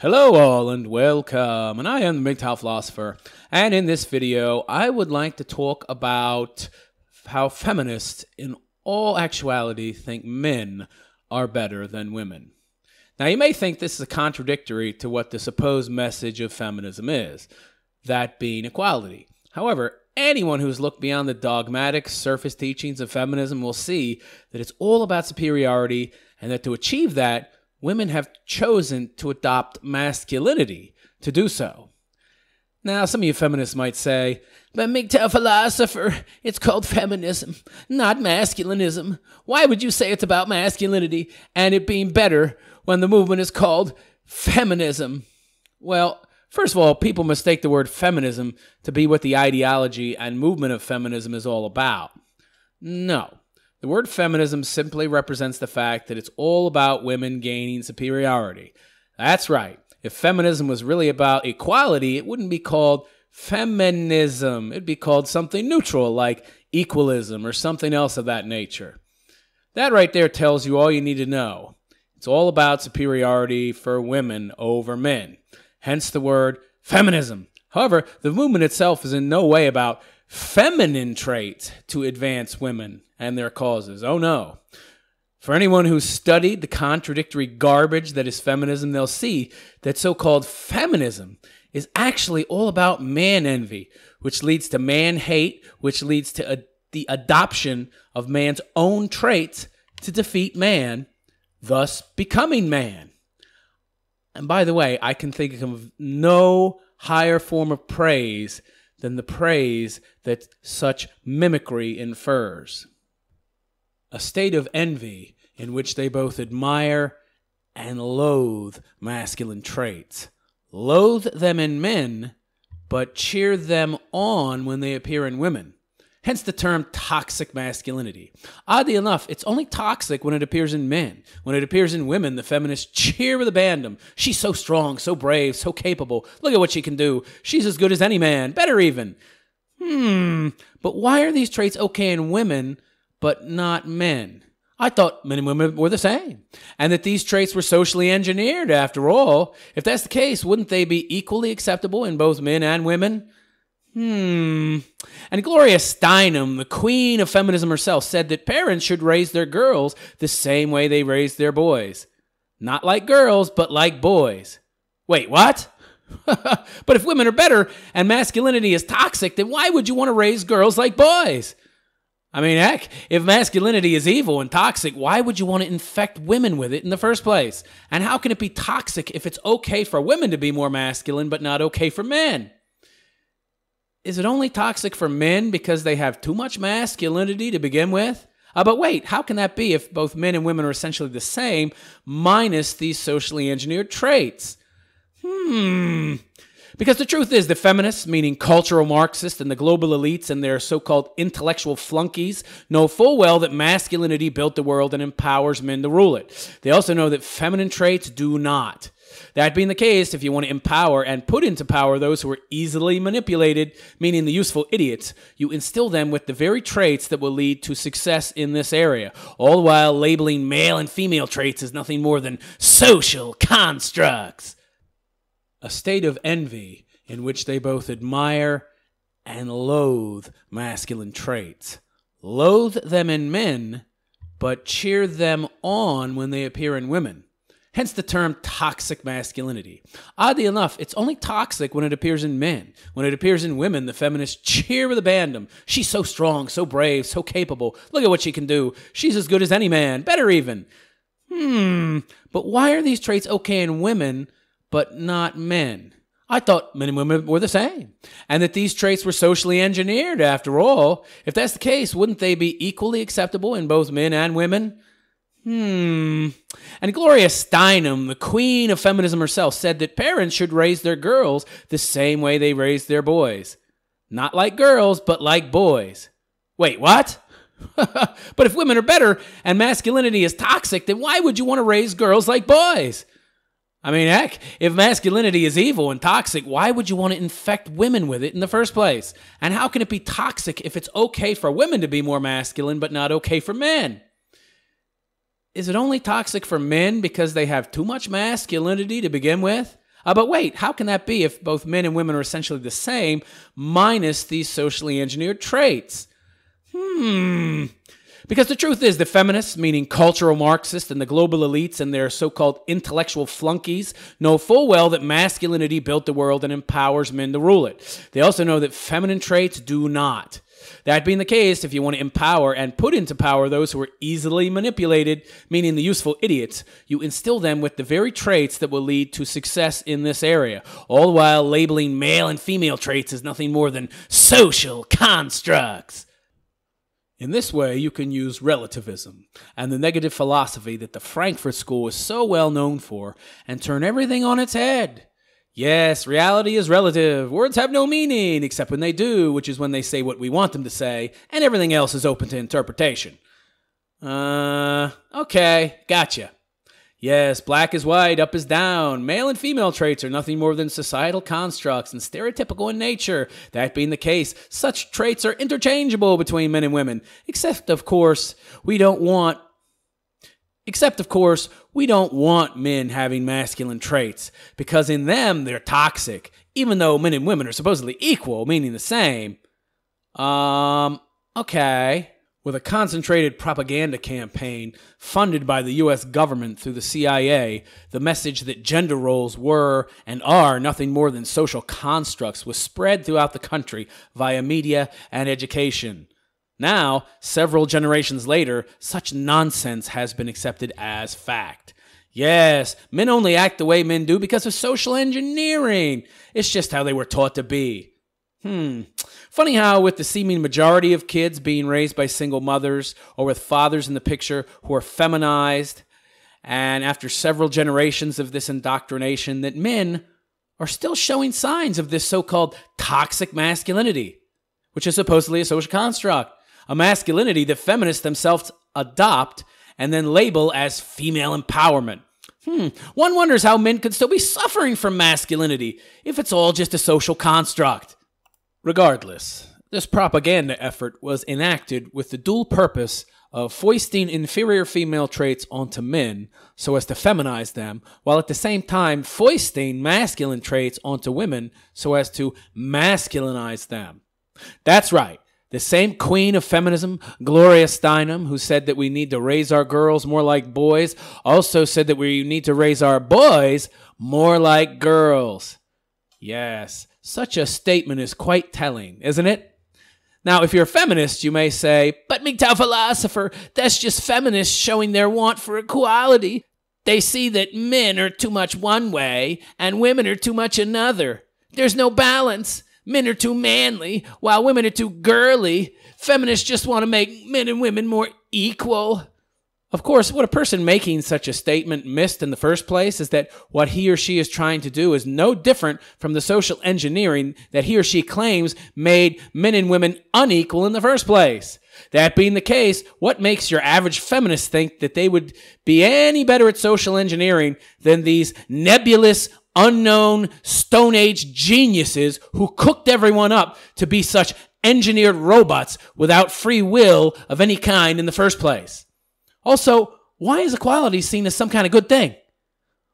Hello all and welcome, and I am the MGTOW philosopher, and in this video I would like to talk about how feminists in all actuality think men are better than women. Now you may think this is contradictory to what the supposed message of feminism is, that being equality. However, anyone who's looked beyond the dogmatic surface teachings of feminism will see that it's all about superiority, and that to achieve that, women have chosen to adopt masculinity to do so. Now, some of you feminists might say, but MGTOW philosopher, it's called feminism, not masculinism. Why would you say it's about masculinity and it being better when the movement is called feminism? Well, first of all, people mistake the word feminism to be what the ideology and movement of feminism is all about. No. The word feminism simply represents the fact that it's all about women gaining superiority. That's right. If feminism was really about equality, it wouldn't be called feminism. It'd be called something neutral like equalism or something else of that nature. That right there tells you all you need to know. It's all about superiority for women over men. Hence the word feminism. However, the movement itself is in no way about feminine traits to advance women and their causes. Oh no. For anyone who's studied the contradictory garbage that is feminism, they'll see that so-called feminism is actually all about man envy, which leads to man hate, which leads to the adoption of man's own traits to defeat man, thus becoming man. And by the way, I can think of no higher form of praise than the praise that such mimicry infers. A state of envy in which they both admire and loathe masculine traits. Loathe them in men, but cheer them on when they appear in women. Hence the term toxic masculinity. Oddly enough, it's only toxic when it appears in men. When it appears in women, the feminists cheer with abandon. She's so strong, so brave, so capable. Look at what she can do. She's as good as any man, better even. But why are these traits okay in women, but not men? I thought men and women were the same, and that these traits were socially engineered after all. If that's the case, wouldn't they be equally acceptable in both men and women? And Gloria Steinem, the queen of feminism herself, said that parents should raise their girls the same way they raise their boys. Not like girls, but like boys. Wait, what? But if women are better and masculinity is toxic, then why would you want to raise girls like boys? I mean, heck, if masculinity is evil and toxic, why would you want to infect women with it in the first place? And how can it be toxic if it's okay for women to be more masculine, but not okay for men? Is it only toxic for men because they have too much masculinity to begin with? But wait, how can that be if both men and women are essentially the same, minus these socially engineered traits? Because the truth is, the feminists, meaning cultural Marxists and the global elites and their so-called intellectual flunkies, know full well that masculinity built the world and empowers men to rule it. They also know that feminine traits do not. That being the case, if you want to empower and put into power those who are easily manipulated, meaning the useful idiots, you instill them with the very traits that will lead to success in this area, all the while labeling male and female traits as nothing more than social constructs. A state of envy in which they both admire and loathe masculine traits. Loathe them in men, but cheer them on when they appear in women. Hence the term toxic masculinity. Oddly enough, it's only toxic when it appears in men. When it appears in women, the feminists cheer with abandon. She's so strong, so brave, so capable. Look at what she can do. She's as good as any man, better even. But why are these traits okay in women, but not men? I thought men and women were the same, and that these traits were socially engineered after all. If that's the case, wouldn't they be equally acceptable in both men and women? And Gloria Steinem, the queen of feminism herself, said that parents should raise their girls the same way they raise their boys. Not like girls, but like boys. Wait, what? But if women are better and masculinity is toxic, then why would you want to raise girls like boys? I mean, heck, if masculinity is evil and toxic, why would you want to infect women with it in the first place? And how can it be toxic if it's okay for women to be more masculine, but not okay for men? Is it only toxic for men because they have too much masculinity to begin with? But wait, how can that be if both men and women are essentially the same, minus these socially engineered traits? Because the truth is, the feminists, meaning cultural Marxists, and the global elites and their so-called intellectual flunkies, know full well that masculinity built the world and empowers men to rule it. They also know that feminine traits do not. That being the case, if you want to empower and put into power those who are easily manipulated, meaning the useful idiots, you instill them with the very traits that will lead to success in this area, all while labeling male and female traits as nothing more than social constructs. In this way, you can use relativism and the negative philosophy that the Frankfurt School is so well known for and turn everything on its head. Yes, reality is relative. Words have no meaning, except when they do, which is when they say what we want them to say, and everything else is open to interpretation. Okay, gotcha. Yes, black is white, up is down. Male and female traits are nothing more than societal constructs and stereotypical in nature. That being the case, such traits are interchangeable between men and women, except, of course, we don't want men having masculine traits, because in them, they're toxic, even though men and women are supposedly equal, meaning the same. Okay. With a concentrated propaganda campaign funded by the U.S. government through the CIA, the message that gender roles were and are nothing more than social constructs was spread throughout the country via media and education. Now, several generations later, such nonsense has been accepted as fact. Yes, men only act the way men do because of social engineering. It's just how they were taught to be. Funny how with the seeming majority of kids being raised by single mothers or with fathers in the picture who are feminized, and after several generations of this indoctrination, that men are still showing signs of this so-called toxic masculinity, which is supposedly a social construct, a masculinity that feminists themselves adopt and then label as female empowerment. One wonders how men could still be suffering from masculinity if it's all just a social construct. Regardless, this propaganda effort was enacted with the dual purpose of foisting inferior female traits onto men so as to feminize them, while at the same time foisting masculine traits onto women so as to masculinize them. That's right. The same queen of feminism, Gloria Steinem, who said that we need to raise our girls more like boys, also said that we need to raise our boys more like girls. Yes, such a statement is quite telling, isn't it? Now, if you're a feminist, you may say, but MGTOW philosopher, that's just feminists showing their want for equality. They see that men are too much one way and women are too much another. There's no balance. Men are too manly while women are too girly. Feminists just want to make men and women more equal. Of course, what a person making such a statement missed in the first place is that what he or she is trying to do is no different from the social engineering that he or she claims made men and women unequal in the first place. That being the case, what makes your average feminist think that they would be any better at social engineering than these nebulous, unknown, Stone Age geniuses who cooked everyone up to be such engineered robots without free will of any kind in the first place? Also, why is equality seen as some kind of good thing?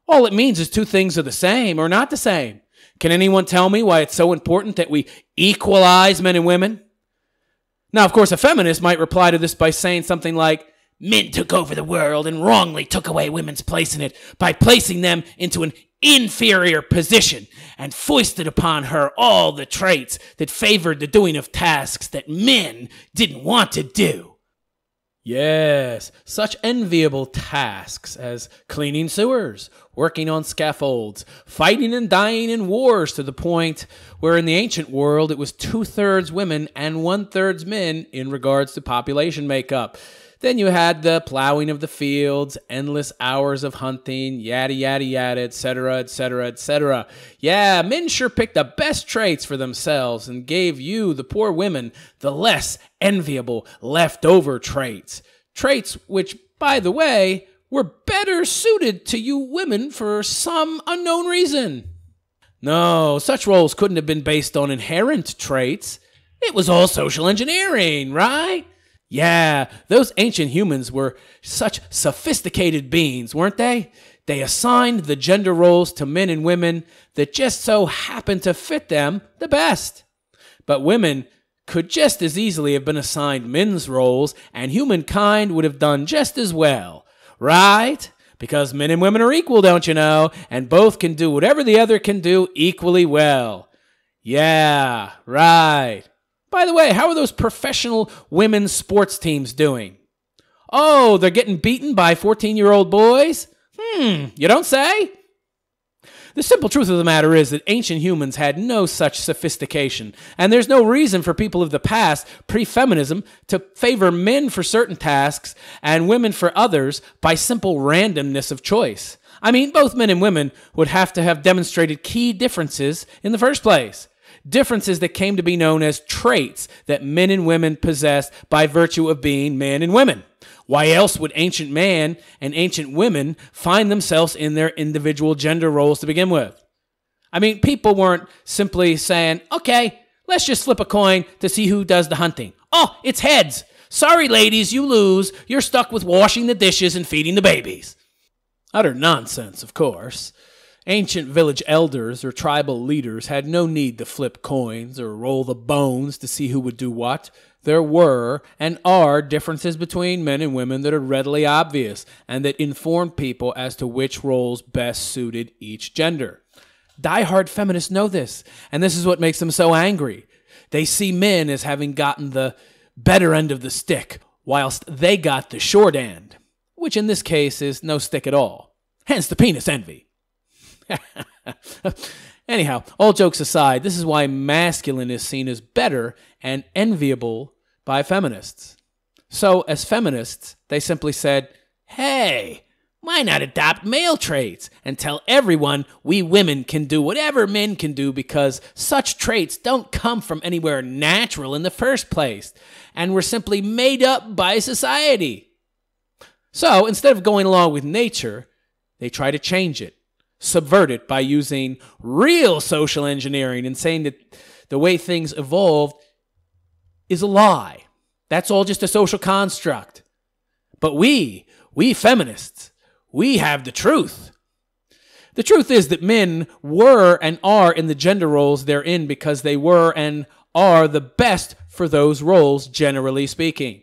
All it means is two things are the same or not the same. Can anyone tell me why it's so important that we equalize men and women? Now, of course, a feminist might reply to this by saying something like, men took over the world and wrongly took away women's place in it by placing them into an inferior position and foisted upon her all the traits that favored the doing of tasks that men didn't want to do. Yes, such enviable tasks as cleaning sewers, working on scaffolds, fighting and dying in wars to the point where in the ancient world it was 2/3 women and 1/3 men in regards to population makeup. Then you had the plowing of the fields, endless hours of hunting, yada, yada, yada, etc., etc., etc. Yeah, men sure picked the best traits for themselves and gave you, the poor women, the less enviable leftover traits. Traits which, by the way, were better suited to you women for some unknown reason. No, such roles couldn't have been based on inherent traits. It was all social engineering, right? Yeah, those ancient humans were such sophisticated beings, weren't they? They assigned the gender roles to men and women that just so happened to fit them the best. But women could just as easily have been assigned men's roles, and humankind would have done just as well. Right? Because men and women are equal, don't you know? And both can do whatever the other can do equally well. Yeah, right. By the way, how are those professional women's sports teams doing? Oh, they're getting beaten by 14-year-old boys? You don't say? The simple truth of the matter is that ancient humans had no such sophistication, and there's no reason for people of the past, pre-feminism, to favor men for certain tasks and women for others by simple randomness of choice. I mean, both men and women would have to have demonstrated key differences in the first place. Differences that came to be known as traits that men and women possessed by virtue of being men and women. Why else would ancient man and ancient women find themselves in their individual gender roles to begin with? I mean, people weren't simply saying, okay, let's just flip a coin to see who does the hunting. Oh, it's heads. Sorry, ladies, you lose. You're stuck with washing the dishes and feeding the babies. Utter nonsense, of course. Ancient village elders or tribal leaders had no need to flip coins or roll the bones to see who would do what. There were and are differences between men and women that are readily obvious and that inform people as to which roles best suited each gender. Die-hard feminists know this, and this is what makes them so angry. They see men as having gotten the better end of the stick, whilst they got the short end, which in this case is no stick at all. Hence the penis envy. Anyhow, all jokes aside, this is why masculine is seen as better and enviable by feminists. So, as feminists, they simply said, hey, why not adopt male traits and tell everyone we women can do whatever men can do because such traits don't come from anywhere natural in the first place and were simply made up by society. So, instead of going along with nature, they try to change it. Subvert it by using real social engineering and saying that the way things evolved is a lie. That's all just a social construct. But we feminists, we have the truth. The truth is that men were and are in the gender roles they're in because they were and are the best for those roles, generally speaking.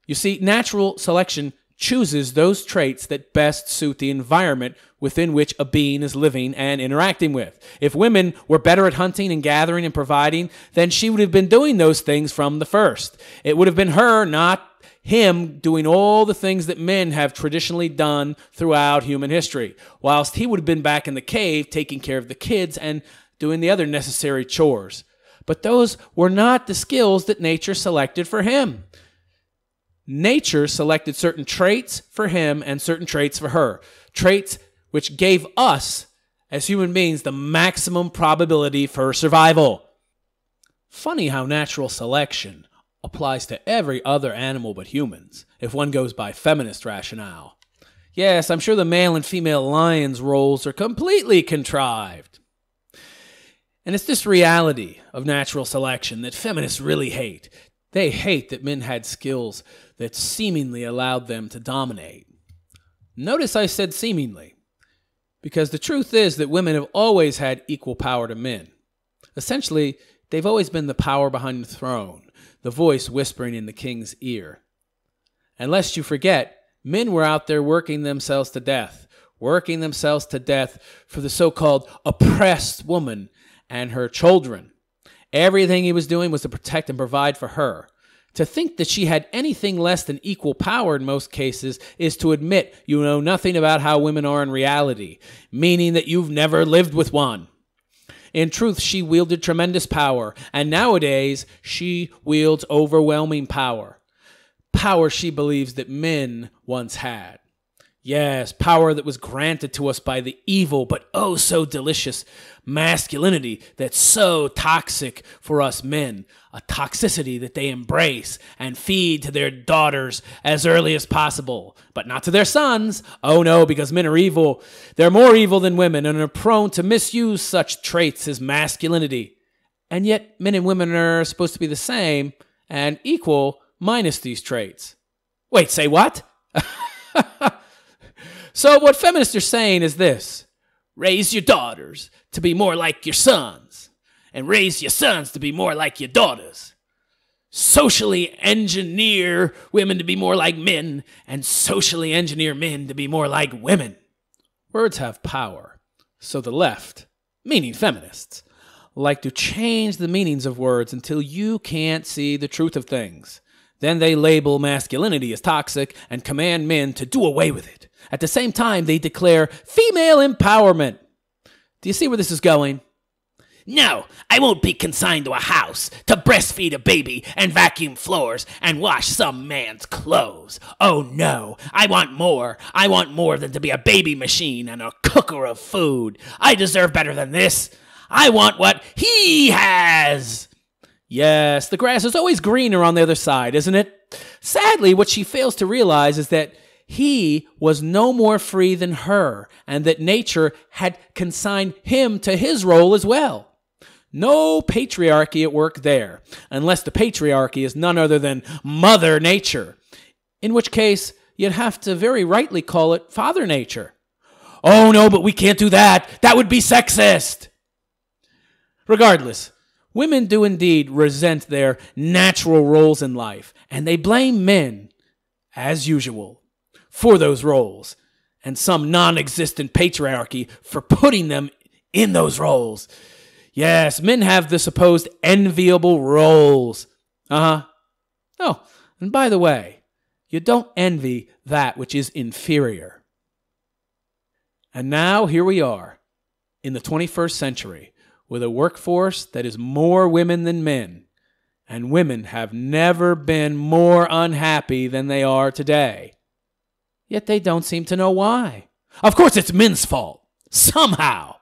You see, natural selection chooses those traits that best suit the environment within which a being is living and interacting with. If women were better at hunting and gathering and providing, then she would have been doing those things from the first. It would have been her, not him, doing all the things that men have traditionally done throughout human history, whilst he would have been back in the cave taking care of the kids and doing the other necessary chores. But those were not the skills that nature selected for him. Nature selected certain traits for him and certain traits for her. Traits which gave us, as human beings, the maximum probability for survival. Funny how natural selection applies to every other animal but humans, if one goes by feminist rationale. Yes, I'm sure the male and female lions' roles are completely contrived. And it's this reality of natural selection that feminists really hate. They hate that men had skills that seemingly allowed them to dominate. Notice I said seemingly, because the truth is that women have always had equal power to men. Essentially, they've always been the power behind the throne, the voice whispering in the king's ear. And lest you forget, men were out there working themselves to death for the so-called oppressed woman and her children. Everything he was doing was to protect and provide for her. To think that she had anything less than equal power in most cases is to admit you know nothing about how women are in reality, meaning that you've never lived with one. In truth, she wielded tremendous power, and nowadays she wields overwhelming power. Power she believes that men once had. Yes, power that was granted to us by the evil but oh so delicious masculinity that's so toxic for us men. A toxicity that they embrace and feed to their daughters as early as possible, but not to their sons. Oh no, because men are evil. They're more evil than women and are prone to misuse such traits as masculinity. And yet men and women are supposed to be the same and equal minus these traits. Wait, say what? So what feminists are saying is this: raise your daughters to be more like your sons, and raise your sons to be more like your daughters. Socially engineer women to be more like men, and socially engineer men to be more like women. Words have power, so the left, meaning feminists, like to change the meanings of words until you can't see the truth of things. Then they label masculinity as toxic and command men to do away with it. At the same time, they declare female empowerment. Do you see where this is going? No, I won't be consigned to a house to breastfeed a baby and vacuum floors and wash some man's clothes. Oh no, I want more. I want more than to be a baby machine and a cooker of food. I deserve better than this. I want what he has. Yes, the grass is always greener on the other side, isn't it? Sadly, what she fails to realize is that he was no more free than her, and that nature had consigned him to his role as well. No patriarchy at work there, unless the patriarchy is none other than Mother Nature, in which case you'd have to very rightly call it Father Nature. Oh no, but we can't do that. That would be sexist. Regardless, women do indeed resent their natural roles in life, and they blame men, as usual, for those roles, and some non-existent patriarchy for putting them in those roles. Yes, men have the supposed enviable roles. Oh, and by the way, you don't envy that which is inferior. And now here we are, in the 21st century, with a workforce that is more women than men, and women have never been more unhappy than they are today. Yet they don't seem to know why. Of course it's men's fault, somehow.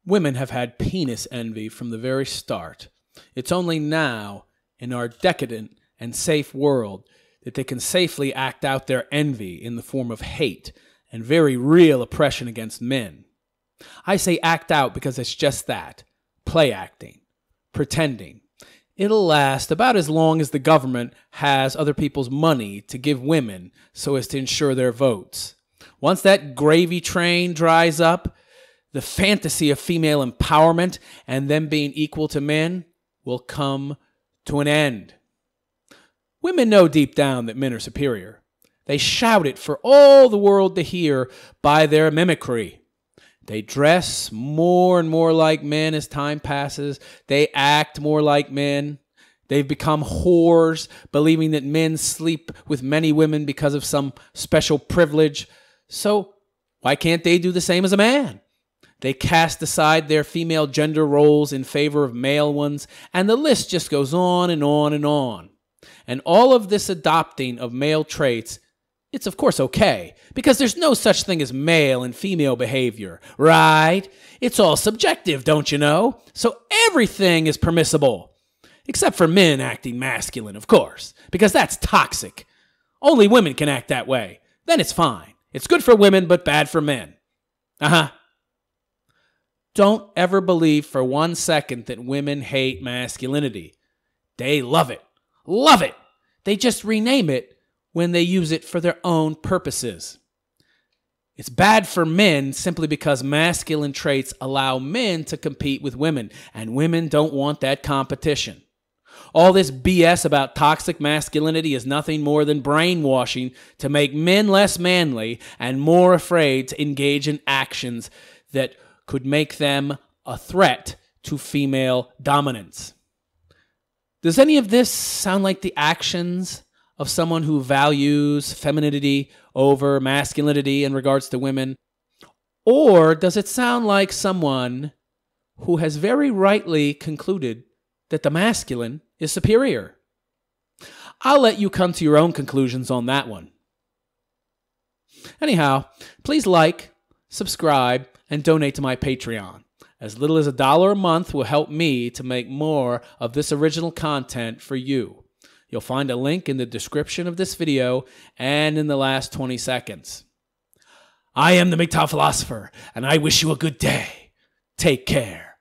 Women have had penis envy from the very start. It's only now, in our decadent and safe world, that they can safely act out their envy in the form of hate and very real oppression against men. I say act out because it's just that. Play acting. Pretending. It'll last about as long as the government has other people's money to give women so as to ensure their votes. Once that gravy train dries up, the fantasy of female empowerment and them being equal to men will come to an end. Women know deep down that men are superior. They shout it for all the world to hear by their mimicry. They dress more and more like men as time passes. They act more like men. They've become whores, believing that men sleep with many women because of some special privilege. So why can't they do the same as a man? They cast aside their female gender roles in favor of male ones, and the list just goes on and on and on. And all of this adopting of male traits, it's of course okay, because there's no such thing as male and female behavior, right? It's all subjective, don't you know? So everything is permissible, except for men acting masculine, of course, because that's toxic. Only women can act that way. Then it's fine. It's good for women, but bad for men. Don't ever believe for 1 second that women hate masculinity. They love it. Love it. They just rename it when they use it for their own purposes. It's bad for men simply because masculine traits allow men to compete with women, and women don't want that competition. All this BS about toxic masculinity is nothing more than brainwashing to make men less manly and more afraid to engage in actions that could make them a threat to female dominance. Does any of this sound like the actions of someone who values femininity over masculinity in regards to women? Or does it sound like someone who has very rightly concluded that the masculine is superior? I'll let you come to your own conclusions on that one. Anyhow, please like, subscribe, and donate to my Patreon. As little as $1 a month will help me to make more of this original content for you. You'll find a link in the description of this video and in the last 20 seconds. I am the MGTOW philosopher, and I wish you a good day. Take care.